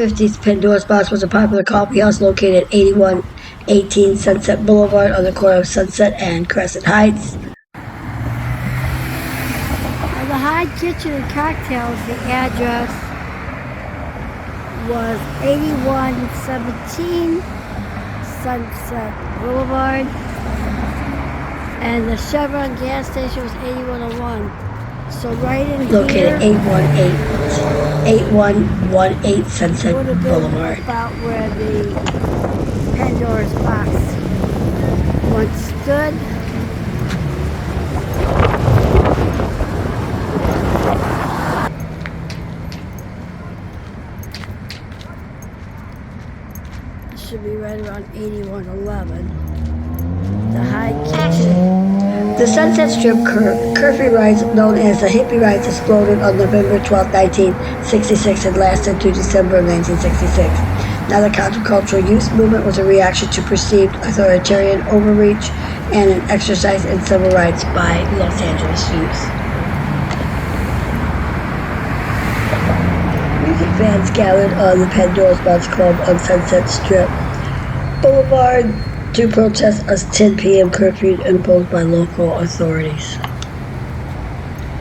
1950s, Pandora's Box was a popular coffee house located at 8118 Sunset Boulevard on the corner of Sunset and Crescent Heights. On the Hyde Kitchen and Cocktails, the address was 8117 Sunset Boulevard, and the Chevron gas station was 8101. So right in Located here, 8118 Sunset would have been Boulevard. about where the Pandora's Box once stood. It should be right around 8111. The Hyde Kitchen. The Sunset Strip curfew riots, known as the Hippie Riots, exploded on November 12, 1966 and lasted through December of 1966. Now, the countercultural youth movement was a reaction to perceived authoritarian overreach and an exercise in civil rights by Los Angeles youth. Music fans gathered on the Pandora's Box Club on Sunset Strip Boulevard to protest a 10 p.m. curfew imposed by local authorities.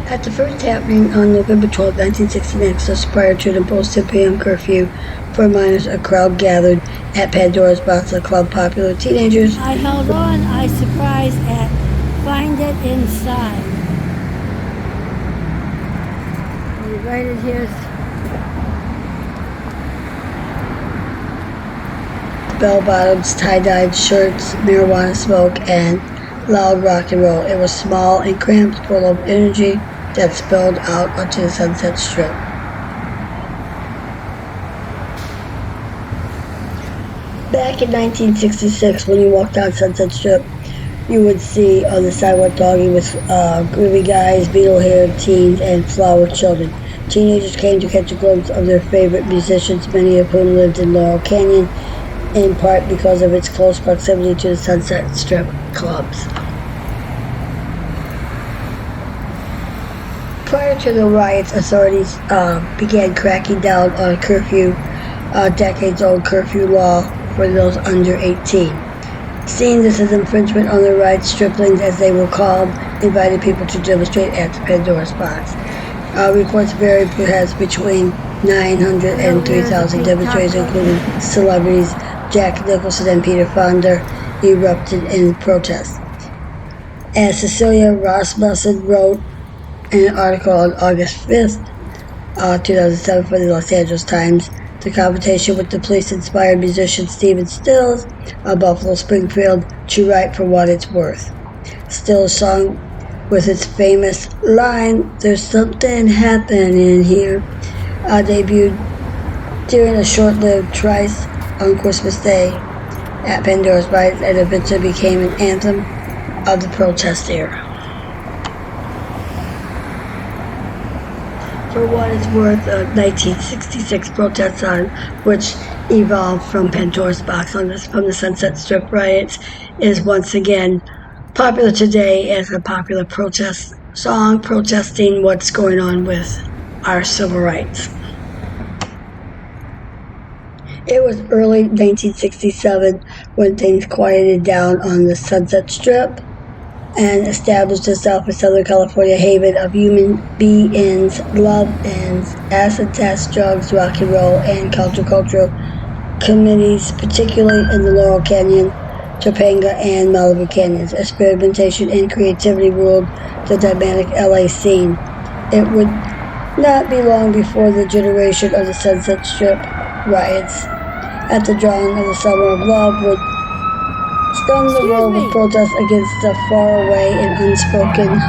At the first happening on November 12, 1969, just prior to the imposed 10 p.m. curfew for minors, a crowd gathered at Pandora's Box, the club popular teenagers. I held on, I surprised at Find It Inside. And right in here's Bell-bottoms, tie-dyed shirts, marijuana smoke, and loud rock and roll. It was small and cramped, full of energy that spilled out onto the Sunset Strip. Back in 1966, when you walked down Sunset Strip, you would see on the sidewalk dogging with groovy guys, beetle-haired teens, and flower children. Teenagers came to catch a glimpse of their favorite musicians, many of whom lived in Laurel Canyon, in part because of its close proximity to the Sunset Strip clubs. Prior to the riots, authorities began cracking down on a curfew, decades-old curfew law for those under 18. Seeing this as infringement on their rights, striplings, as they were called, invited people to demonstrate at the Pandora's Box. Reports vary perhaps between 900 and 3,000 demonstrators, including celebrities Jack Nicholson and Peter Fonda, erupted in protest. As Cecilia Rasmussen wrote in an article on August 5th, 2007 for the Los Angeles Times, the confrontation with the police inspired musician Stephen Stills of Buffalo Springfield to write For What It's Worth. Stills' song, with its famous line, "There's something happening here," debuted during a short-lived tryst on Christmas Day at Pandora's Box and eventually became an anthem of the protest era. For What It's Worth, a 1966 protest song, which evolved from Pandora's Box from the Sunset Strip riots, is once again popular today as a popular protest song protesting what's going on with our civil rights. It was early 1967 when things quieted down on the Sunset Strip and established itself as Southern California haven of human be-ins, love-ins, acid tests, drugs, rock and roll, and countercultural communities, particularly in the Laurel Canyon, Topanga, and Malibu Canyons. Experimentation and creativity ruled the dynamic LA scene. It would not be long before the generation of the Sunset Strip riots at the drawing of the Summer of Love would stun the world with protests against the faraway and unspoken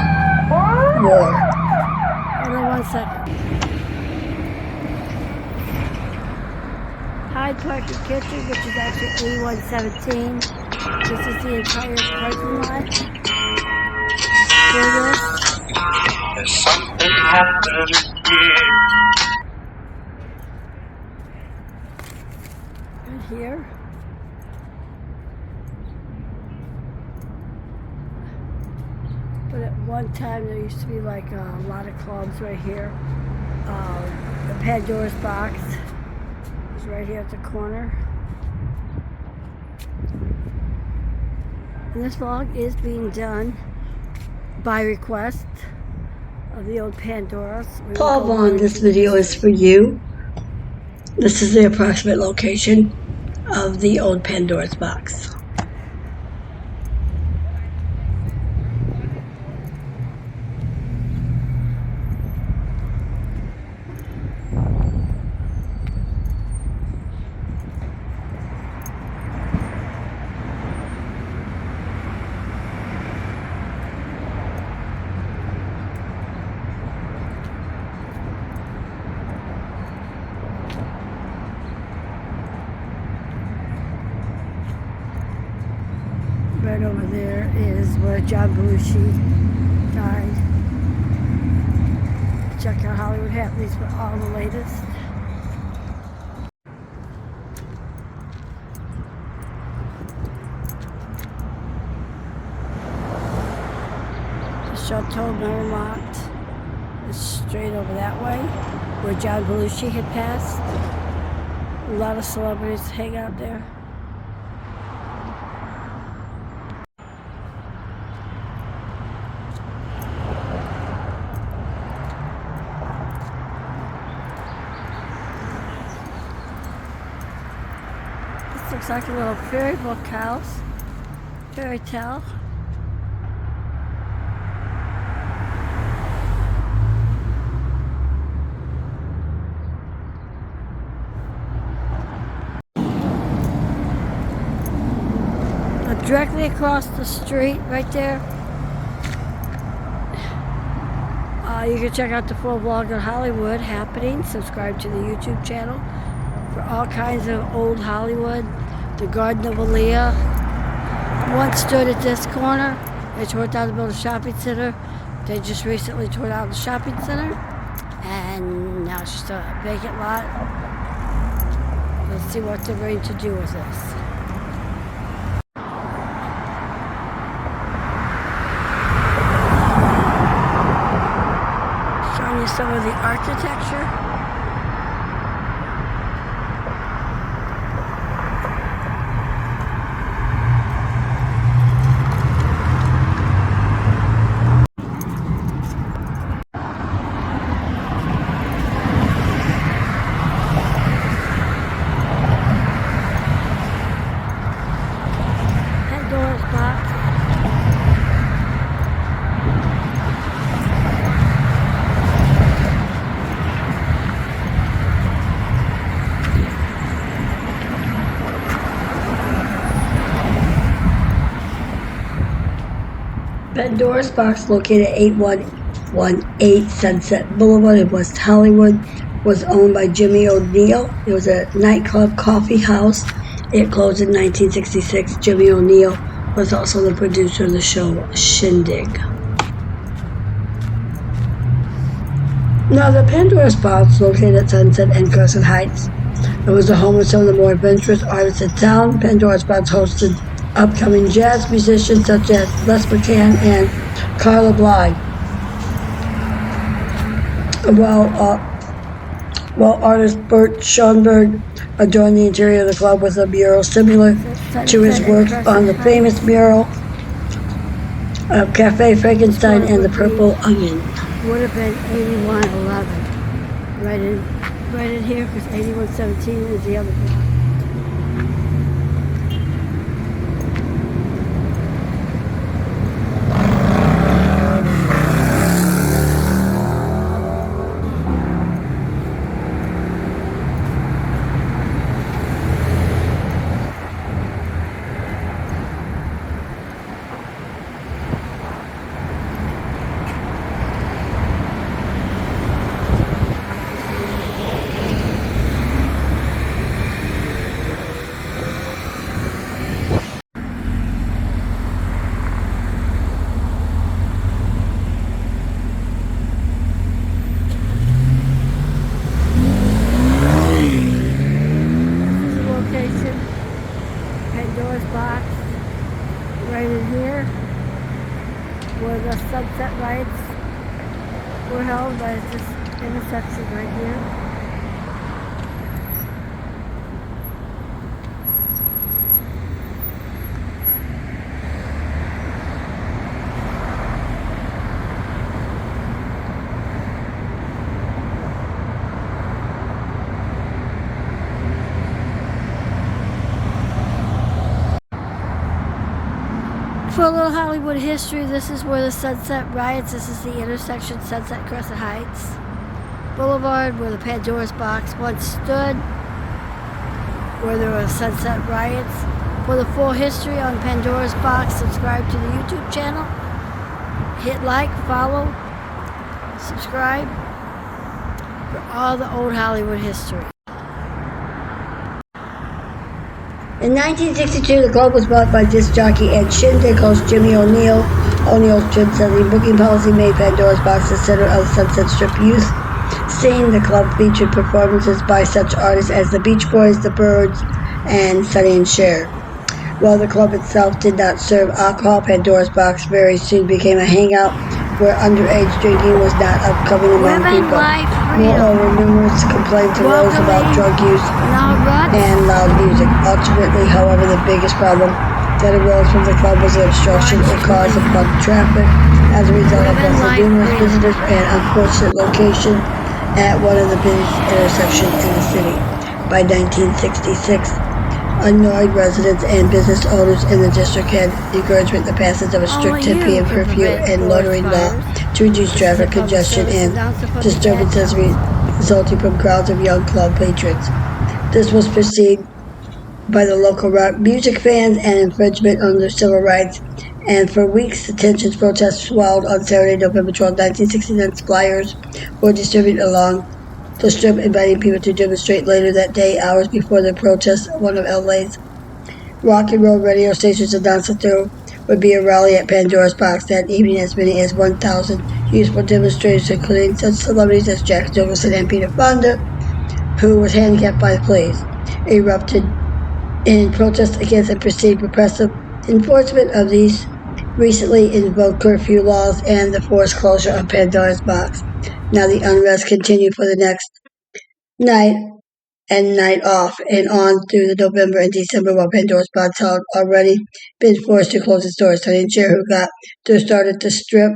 war. Hold on 1 second. Hyde Park and Kitchen, which is actually 8117. This is the entire parking lot. There's something happening here. And here. But at one time there used to be like a lot of clubs right here. The Pandora's Box was right here at the corner. And this vlog is being done by request of the old Pandoras. Paul Vaughn, this video is for you. This is the approximate location of the old Pandora's box. Right over there is where John Belushi died. Check out Hollywood Happenings for all the latest. The Chateau Marmont is straight over that way, where John Belushi had passed. A lot of celebrities hang out there. Looks like a little fairy book house, fairy tale. Directly across the street, right there, you can check out the full vlog on Hollywood Happenings. Subscribe to the YouTube channel for all kinds of old Hollywood. The Garden of Aaliyah once stood at this corner. They tore it down to build a shopping center. They just recently tore down the shopping center, and now it's just a vacant lot. Let's see what they're going to do with this. Showing you some of the architecture. Pandora's box. Pandora's box, located at 8118 Sunset Boulevard in West Hollywood, was owned by Jimmy O'Neill. It was a nightclub coffee house. It closed in 1966. Jimmy O'Neill was also the producer of the show Shindig. Now, the Pandora's box, located at Sunset and Crescent Heights, it was the home of some of the more adventurous artists in town. Pandora's box hosted upcoming jazz musicians such as Les McCann and Carla Bly. While artist Bert Schoenberg adorned the interior of the club with a mural similar to his work on the famous mural of Cafe Frankenstein and the Purple Onion. Would have been 8111. Right in here, because 8117 is the other block. Pandora's box right in here where the sunset lights were held by this intersection right here. for a little Hollywood history, this is where the Sunset Riots, this is the intersection Sunset Crescent Heights Boulevard, where the Pandora's Box once stood, where there were Sunset Riots. For the full history on Pandora's Box, subscribe to the YouTube channel. Hit like, follow, subscribe for all the old Hollywood history. In 1962, the club was bought by disc jockey and shindig host Jimmy O'Neill. O'Neill's trend-setting booking policy made Pandora's Box the center of the Sunset Strip youth scene. The club featured performances by such artists as the Beach Boys, the Byrds, and Sonny and Cher. While the club itself did not serve alcohol, Pandora's Box very soon became a hangout where underage drinking was not upcoming among people. Moreover, numerous complaints arose about drug use and loud music. Ultimately, however, the biggest problem that arose from the club was the obstruction it caused upon traffic as a result of both the numerous visitors and unfortunate location at one of the busiest intersections in the city. By 1966, annoyed residents and business owners in the district had encouragement the passage of a strict 10 p.m. curfew and loitering law to reduce traffic congestion and disturbances resulting from crowds of young club patrons. This was perceived by the local rock music fans and infringement on their civil rights, and for weeks the tensions protests swelled. On Saturday, November 12, 1969, flyers were distributed along the strip inviting people to demonstrate. Later that day, hours before the protest, one of LA's rock and roll radio stations announced that there would be a rally at Pandora's Box that evening. As many as 1,000 youthful demonstrators, including such celebrities as Jack Nicholson and Peter Fonda, who was handicapped by the police, erupted in protest against a perceived repressive enforcement of these recently invoked curfew laws and the forced closure of Pandora's Box. Now the unrest continued for the next night and night off and on through the November and December, while Pandora's Box had already been forced to close its doors. Sonny and Cher, who got their start at the strip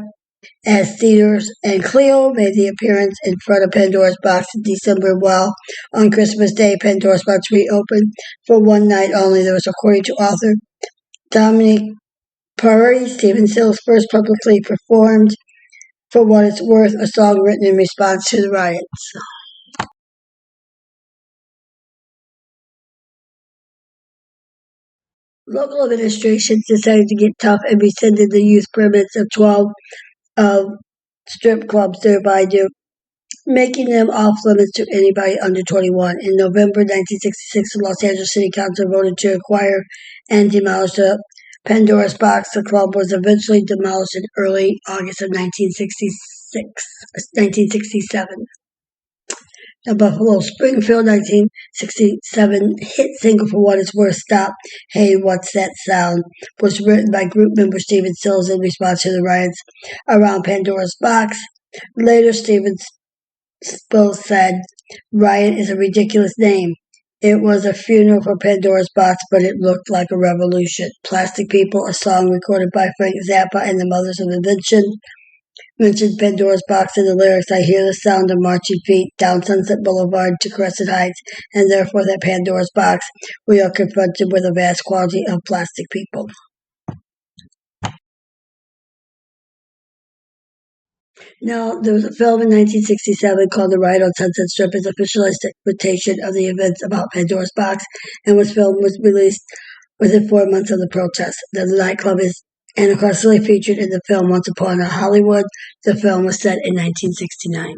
as Theaters and Cleo, made the appearance in front of Pandora's Box in December, while on Christmas Day, Pandora's Box reopened for one night only. There was, according to author Dominic Parry, Stephen Stills first publicly performed For What It's Worth, a song written in response to the riots. Local administrations decided to get tough and rescinded the use permits of 12 strip clubs, thereby making them off limits to anybody under 21. In November 1966, the Los Angeles City Council voted to acquire and demolish the Pandora's Box. The club was eventually demolished in early August of 1967. The Buffalo Springfield 1967 hit single For What It's Worth, Stop, Hey, What's That Sound, was written by group member Stephen Stills in response to the riots around Pandora's Box. Later, Stephen Stills said, "Riot is a ridiculous name. It was a funeral for Pandora's Box, but it looked like a revolution." Plastic People, a song recorded by Frank Zappa and the Mothers of Invention, mentioned Pandora's Box in the lyrics. "I hear the sound of marching feet down Sunset Boulevard to Crescent Heights, and therefore that Pandora's Box, we are confronted with a vast quantity of plastic people." Now, there was a film in 1967 called The Riot on Sunset Strip. It's a fictionalized interpretation of the events about Pandora's Box, and was released within 4 months of the protest. The nightclub is constantly featured in the film Once Upon a Hollywood. The film was set in 1969.